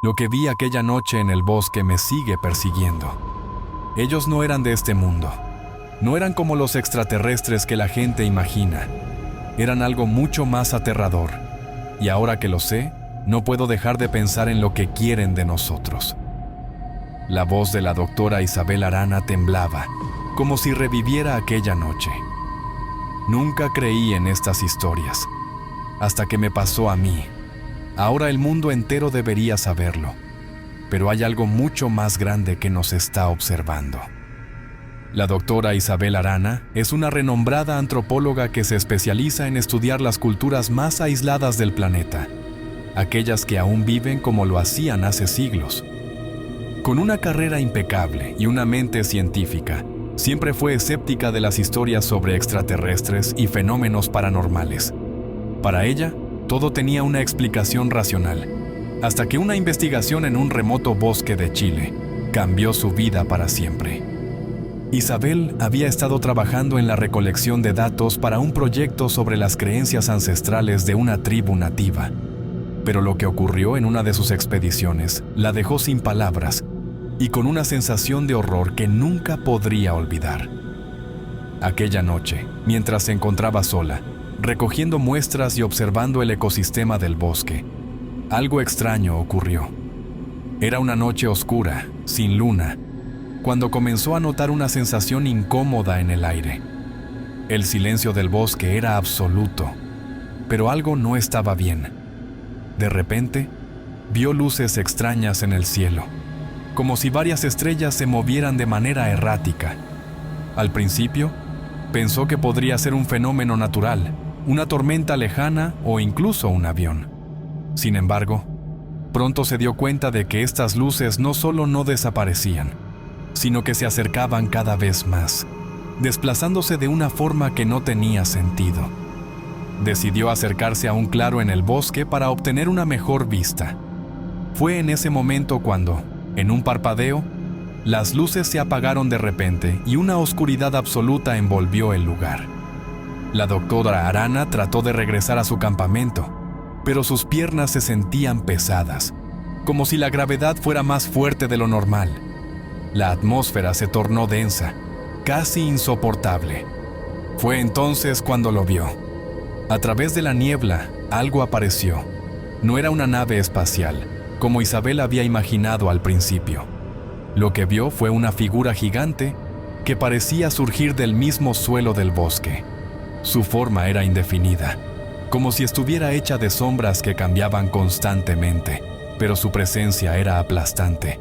Lo que vi aquella noche en el bosque me sigue persiguiendo. Ellos no eran de este mundo. No eran como los extraterrestres que la gente imagina. Eran algo mucho más aterrador. Y ahora que lo sé, no puedo dejar de pensar en lo que quieren de nosotros. La voz de la doctora Isabel Arana temblaba, como si reviviera aquella noche. Nunca creí en estas historias, hasta que me pasó a mí. Ahora el mundo entero debería saberlo, pero hay algo mucho más grande que nos está observando. La doctora Isabel Arana es una renombrada antropóloga que se especializa en estudiar las culturas más aisladas del planeta, aquellas que aún viven como lo hacían hace siglos. Con una carrera impecable y una mente científica, siempre fue escéptica de las historias sobre extraterrestres y fenómenos paranormales. Para ella, todo tenía una explicación racional, hasta que una investigación en un remoto bosque de Chile cambió su vida para siempre. Isabel había estado trabajando en la recolección de datos para un proyecto sobre las creencias ancestrales de una tribu nativa, pero lo que ocurrió en una de sus expediciones la dejó sin palabras y con una sensación de horror que nunca podría olvidar. Aquella noche, mientras se encontraba sola, recogiendo muestras y observando el ecosistema del bosque, algo extraño ocurrió. Era una noche oscura, sin luna, cuando comenzó a notar una sensación incómoda en el aire. El silencio del bosque era absoluto, pero algo no estaba bien. De repente, vio luces extrañas en el cielo, como si varias estrellas se movieran de manera errática. Al principio, pensó que podría ser un fenómeno natural, una tormenta lejana o incluso un avión. Sin embargo, pronto se dio cuenta de que estas luces no solo no desaparecían, sino que se acercaban cada vez más, desplazándose de una forma que no tenía sentido. Decidió acercarse a un claro en el bosque para obtener una mejor vista. Fue en ese momento cuando, en un parpadeo, las luces se apagaron de repente y una oscuridad absoluta envolvió el lugar. La doctora Arana trató de regresar a su campamento, pero sus piernas se sentían pesadas, como si la gravedad fuera más fuerte de lo normal. La atmósfera se tornó densa, casi insoportable. Fue entonces cuando lo vio. A través de la niebla, algo apareció. No era una nave espacial, como Isabel había imaginado al principio. Lo que vio fue una figura gigante que parecía surgir del mismo suelo del bosque. Su forma era indefinida, como si estuviera hecha de sombras que cambiaban constantemente, pero su presencia era aplastante.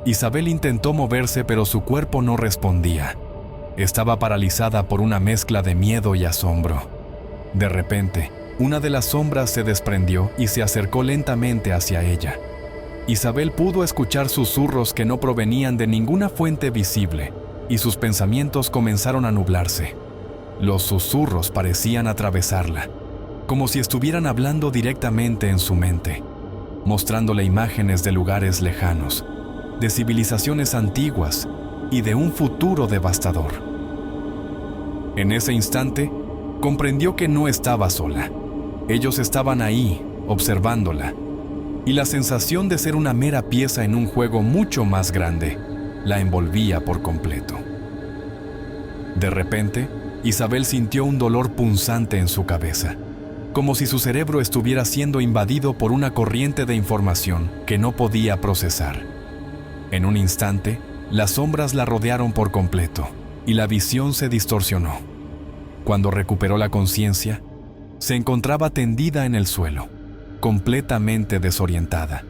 Isabel intentó moverse, pero su cuerpo no respondía. Estaba paralizada por una mezcla de miedo y asombro. De repente, una de las sombras se desprendió y se acercó lentamente hacia ella. Isabel pudo escuchar susurros que no provenían de ninguna fuente visible, y sus pensamientos comenzaron a nublarse. Los susurros parecían atravesarla, como si estuvieran hablando directamente en su mente, mostrándole imágenes de lugares lejanos, de civilizaciones antiguas y de un futuro devastador. En ese instante, comprendió que no estaba sola. Ellos estaban ahí, observándola, y la sensación de ser una mera pieza en un juego mucho más grande la envolvía por completo. De repente, Isabel sintió un dolor punzante en su cabeza, como si su cerebro estuviera siendo invadido por una corriente de información que no podía procesar. En un instante, las sombras la rodearon por completo y la visión se distorsionó. Cuando recuperó la conciencia, se encontraba tendida en el suelo, completamente desorientada,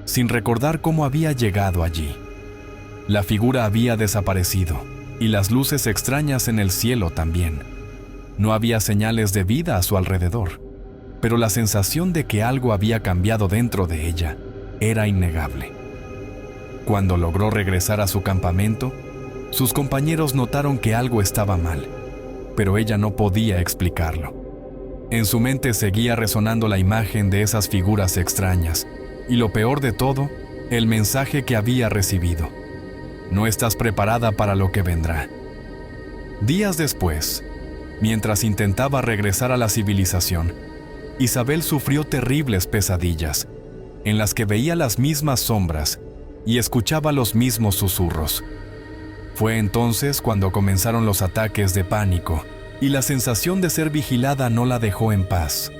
sin recordar cómo había llegado allí. La figura había desaparecido y las luces extrañas en el cielo también. No había señales de vida a su alrededor, pero la sensación de que algo había cambiado dentro de ella era innegable. Cuando logró regresar a su campamento, sus compañeros notaron que algo estaba mal, pero ella no podía explicarlo. En su mente seguía resonando la imagen de esas figuras extrañas, y lo peor de todo, el mensaje que había recibido: no estás preparada para lo que vendrá. Días después, mientras intentaba regresar a la civilización, Isabel sufrió terribles pesadillas. en las que veía las mismas sombras y escuchaba los mismos susurros. Fue entonces cuando comenzaron los ataques de pánico y la sensación de ser vigilada no la dejó en paz.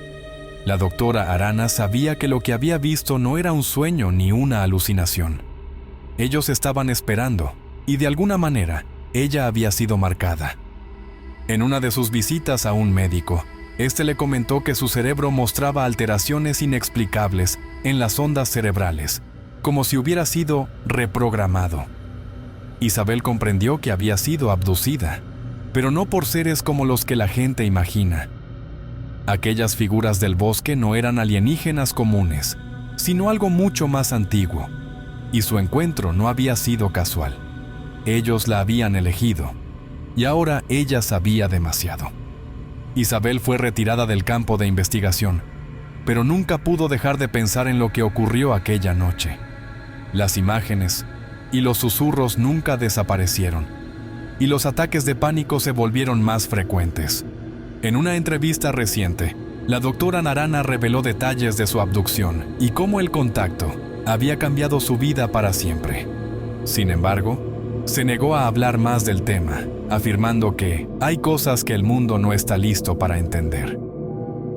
La doctora Arana sabía que lo que había visto no era un sueño ni una alucinación. Ellos estaban esperando, y de alguna manera, ella había sido marcada. En una de sus visitas a un médico, este le comentó que su cerebro mostraba alteraciones inexplicables en las ondas cerebrales, como si hubiera sido reprogramado. Isabel comprendió que había sido abducida, pero no por seres como los que la gente imagina. Aquellas figuras del bosque no eran alienígenas comunes, sino algo mucho más antiguo, y su encuentro no había sido casual. Ellos la habían elegido, y ahora ella sabía demasiado. Isabel fue retirada del campo de investigación, pero nunca pudo dejar de pensar en lo que ocurrió aquella noche. Las imágenes y los susurros nunca desaparecieron, y los ataques de pánico se volvieron más frecuentes. En una entrevista reciente, la doctora Arana reveló detalles de su abducción y cómo el contacto había cambiado su vida para siempre. Sin embargo, se negó a hablar más del tema, afirmando que hay cosas que el mundo no está listo para entender.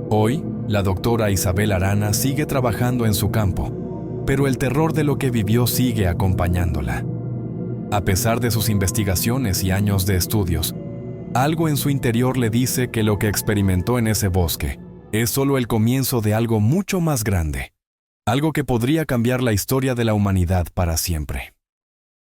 Hoy, la doctora Isabel Arana sigue trabajando en su campo, pero el terror de lo que vivió sigue acompañándola. A pesar de sus investigaciones y años de estudios, algo en su interior le dice que lo que experimentó en ese bosque es solo el comienzo de algo mucho más grande, algo que podría cambiar la historia de la humanidad para siempre.